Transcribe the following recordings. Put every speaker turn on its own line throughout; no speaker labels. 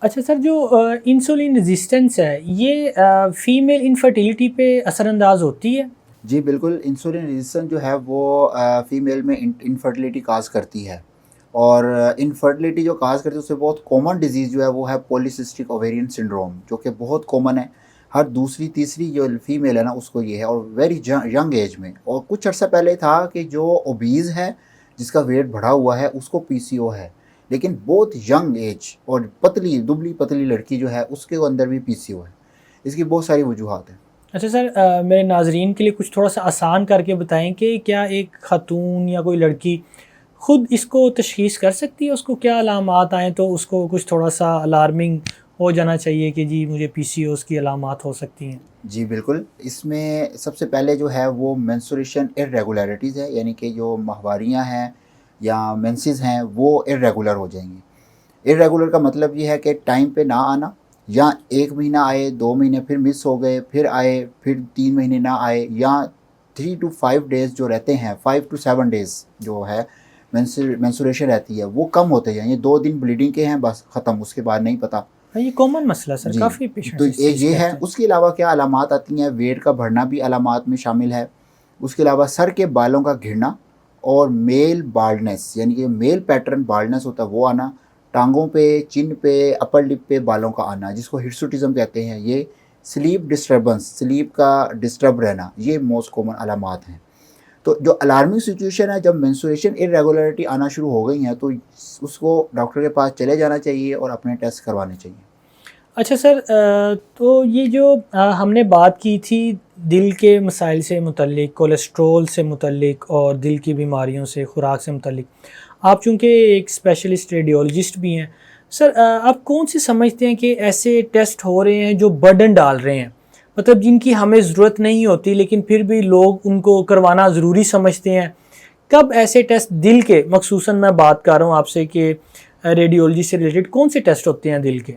अच्छा सर, जो insulin resistance है ये फीमेल इनफर्टिलिटी पे असरअंदाज होती है?
जी बिल्कुल, इंसुलिन रेजिस्टेंस जो है वो फीमेल में इनफर्टिलिटी काज़ करती है। और इनफर्टिलिटी जो काज़ करती है उससे बहुत कॉमन डिज़ीज़ जो है वो है पॉलीसिस्टिक ओवेरियन सिंड्रोम, जो कि बहुत कॉमन है। हर दूसरी तीसरी जो फीमेल है ना उसको ये है, और वेरी यंग एज में। और कुछ अर्सा पहले था कि जो ओबीज़ है, जिसका वेट बढ़ा हुआ है, उसको पीसीओ है। लेकिन बहुत यंग एज और पतली दुबली पतली लड़की जो है उसके अंदर भी पीसीओ है। इसकी बहुत सारी वजूहत हैं।
अच्छा सर, मेरे नाजरीन के लिए कुछ थोड़ा सा आसान करके बताएं कि क्या एक खातून या कोई लड़की खुद इसको तशख़ीस कर सकती है? उसको क्या अलामात आएँ तो उसको कुछ थोड़ा सा अलार्मिंग हो जाना चाहिए कि जी मुझे पीसीओएस की अलामात हो सकती हैं?
जी बिल्कुल, इसमें सबसे पहले जो है वो मेंस्ट्रुएशन इर्रेगुलरिटीज़ है, यानी कि जो माहवारियाँ हैं या मेंसेस हैं वो इर्रेगुलर हो जाएँगी। इर्रेगुलर का मतलब ये है कि टाइम पे ना आना, या 1 महीना आए, 2 महीने फिर मिस हो गए, फिर आए, फिर 3 महीने ना आए, या 3 टू 5 डेज़ जो रहते हैं, 5 टू 7 डेज़ जो है मेंस्ट्रुएशन रहती है, वो कम होते जाएँ। ये 2 दिन ब्लीडिंग के हैं बस ख़त्म, उसके बाद नहीं पता।
हाँ, ये कॉमन मसला सर,
जी,
काफ़ी
तो
पेशेंट्स इस
एक
चीज़
ये है।
कहते हैं।
उसके अलावा क्या अलामात आती हैं, वेट का बढ़ना भी अलामात में शामिल है। उसके अलावा सर के बालों का घिरना, और मेल बाल्डनेस, यानी कि मेल पैटर्न बाल्डनेस होता है वो आना, टाँगों पे, चिन पे, अपर लिप पे बालों का आना, जिसको हिर्सुटिज़म कहते हैं। ये स्लीप डिस्टर्बेंस, स्लीप का डिस्टर्ब रहना, ये मोस्ट कॉमन अलामात हैं। तो जो अलार्मिंग सिचुएशन है, जब मेंस्ट्रुएशन इर्रेगुलरिटी आना शुरू हो गई हैं, तो उसको डॉक्टर के पास चले जाना चाहिए और अपने टेस्ट करवाने चाहिए।
अच्छा सर, तो ये जो हमने बात की थी दिल के मसाइल से मुतल्लिक, कोलेस्ट्रॉल से मुतल्लिक और दिल की बीमारियों से, खुराक से मुतल्लिक, आप चूँकि एक स्पेशलिस्ट रेडियोलॉजिस्ट भी हैं, सर आप कौन सी समझते हैं कि ऐसे टेस्ट हो रहे हैं जो बर्डन डाल रहे हैं, मतलब जिनकी हमें ज़रूरत नहीं होती लेकिन फिर भी लोग उनको करवाना ज़रूरी समझते हैं? कब ऐसे टेस्ट दिल के, मखसूसन मैं बात कर रहा हूँ आपसे कि रेडियोलॉजी से रिलेटेड कौन से टेस्ट होते हैं दिल के?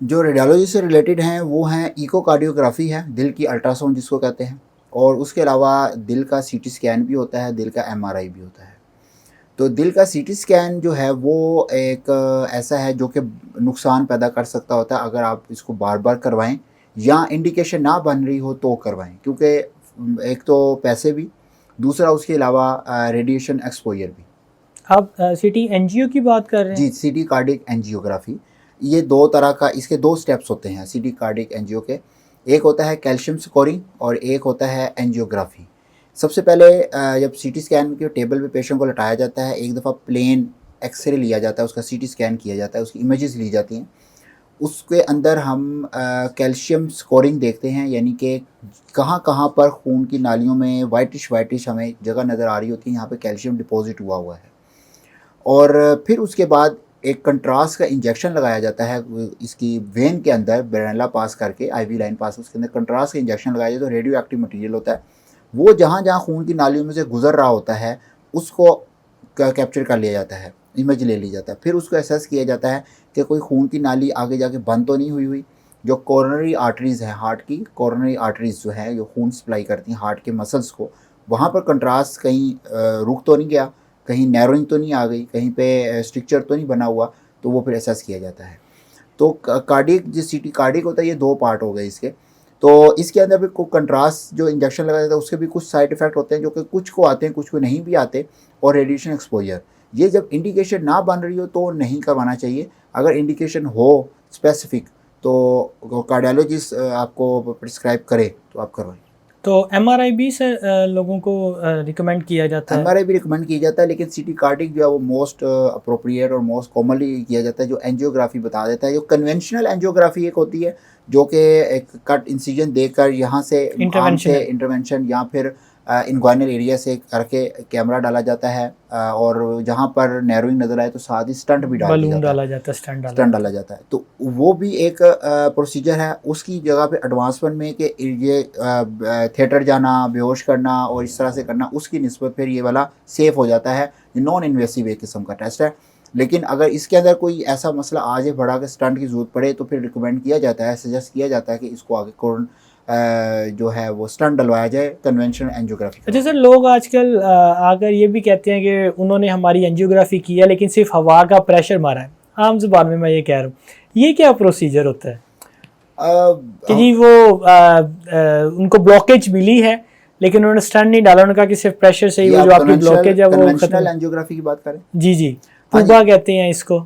जो रेडियोलॉजी से रिलेटेड हैं वो हैं इकोकार्डियोग्राफी है, दिल की अल्ट्रासाउंड जिसको कहते हैं। और उसके अलावा दिल का सीटी स्कैन भी होता है, दिल का एमआरआई भी होता है। तो दिल का सीटी स्कैन जो है वो एक ऐसा है जो कि नुकसान पैदा कर सकता होता है अगर आप इसको बार बार करवाएं, या इंडिकेशन ना बन रही हो तो करवाएं, क्योंकि एक तो पैसे भी, दूसरा उसके अलावा रेडिएशन एक्सपोजर भी।
आप सिटी एनजीओ की बात कर रहे हैं?
जी, सीटी कार्डिक एंजियोग्राफी, ये 2 तरह का, इसके 2 स्टेप्स होते हैं सीटी कार्डिक एंजियो के। एक होता है कैल्शियम स्कोरिंग और एक होता है एंजियोग्राफी। सबसे पहले जब सीटी स्कैन के टेबल पे पेशेंट को लटाया जाता है, एक दफ़ा प्लेन एक्स-रे लिया जाता है, उसका सीटी स्कैन किया जाता है, उसकी इमेजेस ली जाती हैं। उसके अंदर हम कैल्शियम स्कोरिंग देखते हैं, यानी कि कहाँ-कहाँ पर खून की नालियों में व्हाइटिश-व्हाइटिश हमें जगह नज़र आ रही होती है, यहाँ पे कैल्शियम डिपॉज़िट हुआ हुआ है। और फिर उसके बाद एक कंट्रास्ट का इंजेक्शन लगाया जाता है इसकी वेन के अंदर, बेरेला पास करके, आईवी लाइन पास, उसके अंदर कंट्रास्ट का इंजेक्शन लगाया जाता है। तो रेडियो एक्टिव मटेरियल होता है, वो जहाँ जहाँ खून की नालियों में से गुजर रहा होता है उसको कैप्चर कर लिया जाता है, इमेज ले ली जाता है। फिर उसको एसेस किया जाता है कि कोई खून की नाली आगे जाके बंद तो नहीं हुई हुई। जो कोरोनरी आर्टरीज़ हैं, हार्ट की कोरोनरी आर्टरीज़ जो है, जो खून सप्लाई करती हैं हार्ट के मसल्स को, वहाँ पर कंट्रास्ट कहीं रुक तो नहीं गया, कहीं नैरोइंग तो नहीं आ गई, कहीं पे स्ट्रक्चर तो नहीं बना हुआ, तो वो फिर एसेस किया जाता है। तो कार्डियक, जो सीटी कार्डियक होता है, ये 2 पार्ट हो गए इसके। तो इसके अंदर भी को कंट्रास्ट जो इंजेक्शन लगाया जाता है उसके भी कुछ साइड इफ़ेक्ट होते हैं, जो कि कुछ को आते हैं, कुछ को नहीं भी आते। और रेडिएशन एक्सपोजर, ये जब इंडिकेशन ना बन रही हो तो नहीं करवाना चाहिए। अगर इंडिकेशन हो स्पेसिफिक तो कार्डियोलॉजिस्ट आपको प्रिस्क्राइब करे तो आप करवाएँ।
तो एमआरआई भी सर लोगों को रिकमेंड किया जाता है?
एमआरआई भी रिकमेंड किया जाता है, लेकिन सीटी कार्डिक जो है वो मोस्ट अप्रोप्रिएट और मोस्ट कॉमनली किया जाता है, जो एंजियोग्राफी बता देता है। जो कन्वेंशनल एंजियोग्राफी एक होती है, जो कि एक कट इंसिजन देकर यहाँ से आर्म से
इंटरवेंशनल।
इंटरवेंशन, या फिर इनग्वाइनल एरिया से करके कैमरा डाला जाता है, और जहाँ पर नैरोइंग नज़र आए तो साथ ही स्टंट भी डाल दिया
बलून
जाता है,
डाला जाता है, स्टंट डाला
स्टंट
जाता
डाला
है।
जाता है। तो वो भी एक प्रोसीजर है। उसकी जगह पे एडवांसमेंट में कि ये थिएटर जाना, बेहोश करना और इस तरह से करना, उसकी निस्बत फिर ये वाला सेफ़ हो जाता है। ये नॉन इन्वेसिव एक किस्म का टेस्ट है। लेकिन अगर इसके अंदर कोई ऐसा मसला आ जाए बड़ा कि स्टंट की ज़रूरत पड़े, तो फिर रिकमेंड किया जाता है, सजेस्ट किया जाता है कि इसको आगे जो है वो स्टंट डलवाया जाए, कन्वेंशनल एंजियोग्राफी
अच्छा
करवाई
सर,
जाए।
लोग आजकल आकर ये भी कहते हैं कि उन्होंने हमारी एंजियोग्राफी की है लेकिन सिर्फ हवा का प्रेशर मारा है। आम जुबान में मैं ये कह रहा हूँ, ये क्या प्रोसीजर होता है कि
हम-
जी वो उनको ब्लॉकेज मिली है लेकिन उन्होंने स्टंट नहीं डाला, उन्होंने कहा कि सिर्फ प्रेशर से ही
ये
वो
आप
जो आपकी ब्लॉकेज है वो
कन्वेंशनल
खत्म।
एंजियोग्राफी की बात करें?
जी जी,
हाँ जी।
पूबा कहते हैं इसको,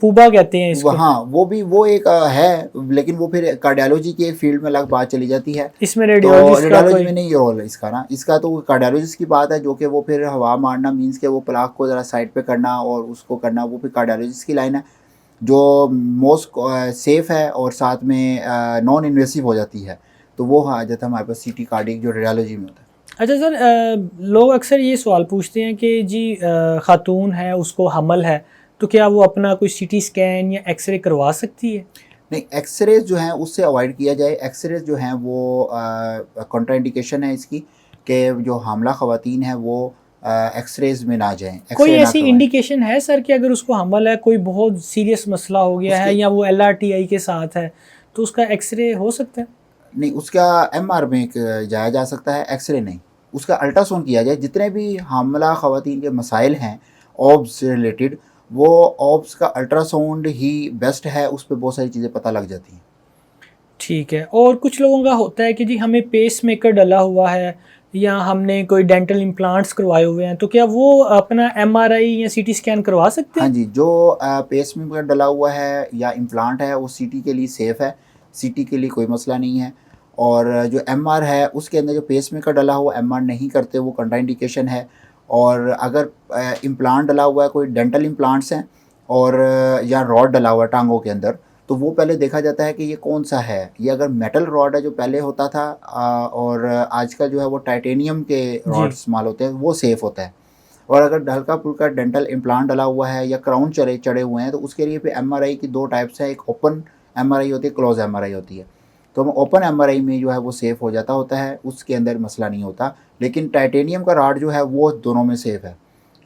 पूबा कहते हैं इसको।
हाँ, वो भी वो एक है, लेकिन वो फिर कार्डियोलॉजी के फील्ड में लग बात चली जाती है।
इसमें
तो
रेडियोलॉजिस्ट का
रेडियोलॉजी
कोई,
में नहीं रोल है इसका ना, इसका तो कार्डियोलॉजिस्ट की बात है, जो कि वो फिर हवा मारना मीन्स के वो प्लाक को ज़रा साइड पे करना और उसको करना, वो फिर कार्डियोलॉजिस्ट की लाइन है जो मोस्ट सेफ है और साथ में नॉन इन्वेसिव हो जाती है। तो वो आ जाता है हमारे पास सीटी कार्डियक जो रेडियोलॉजी में होता है।
अच्छा सर, लोग अक्सर ये सवाल पूछते हैं कि जी खातून है उसको हमल है तो क्या वो अपना कोई सीटी स्कैन या एक्सरे करवा सकती है?
नहीं, एक्सरेज जो हैं उससे अवॉइड किया जाए। एक्सरेज जो हैं वो कॉन्ट्राइंडिकेशन है इसकी, कि जो हामला ख़वातीन हैं वो एक्सरेज में ना जाएं,
कोई
एक्सरे ना
ऐसी
करवाएं।
इंडिकेशन है सर कि अगर उसको हमल है, कोई बहुत सीरियस मसला हो गया है
उसके
या वो LRTI के साथ है तो उसका एक्सरे हो सकता है?
नहीं, उसका MR में जाया जा सकता है, एक्सरे नहीं। उसका अल्ट्रासाउंड किया जाए। जितने भी हामला ख़वातीन के मसाइल हैं ऑब्स से रिलेटेड, वो ऑब्स का अल्ट्रासाउंड ही बेस्ट है, उस पर बहुत सारी चीज़ें पता लग जाती हैं।
ठीक है। और कुछ लोगों का होता है कि जी हमें पेस मेकर डला हुआ है या हमने कोई डेंटल इम्प्लांट्स करवाए हुए हैं तो क्या वो अपना MRI या CT स्कैन करवा सकते
हाँ
हैं?
जी, जो पेस में डला हुआ है या इम्प्लांट है वो सीटी के लिए सेफ़ है, सीटी के लिए कोई मसला नहीं है। और जो MR है उसके अंदर जो पेस में डला हुआ MR नहीं करते, वो कंट्राइंडिकेशन है। और अगर इम्प्लांट डला हुआ है, कोई डेंटल इम्प्लांट्स हैं और या रॉड डला हुआ है टांगों के अंदर, तो वो पहले देखा जाता है कि ये कौन सा है। ये अगर मेटल रॉड है जो पहले होता था और आजकल जो है वो टाइटेनियम के रॉड
जी।
इस्तेमाल होते हैं, वो सेफ़ होता है। और अगर हल्का फुल्का डेंटल इम्प्लांट डला हुआ है या क्राउन चढ़े हुए हैं, तो उसके लिए फिर MRI की दो टाइप्स हैं, एक ओपन MRI होती है, क्लोज MRI होती है। तो हम ओपन MRI में जो है वो सेफ़ हो जाता होता है, उसके अंदर मसला नहीं होता। लेकिन टाइटेनियम का रॉड जो है वो दोनों में सेफ़ है।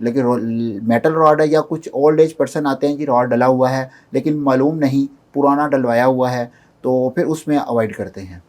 लेकिन मेटल रॉड है या कुछ ओल्ड एज पर्सन आते हैं कि रॉड डला हुआ है लेकिन मालूम नहीं, पुराना डलवाया हुआ है, तो फिर उसमें अवॉइड करते हैं।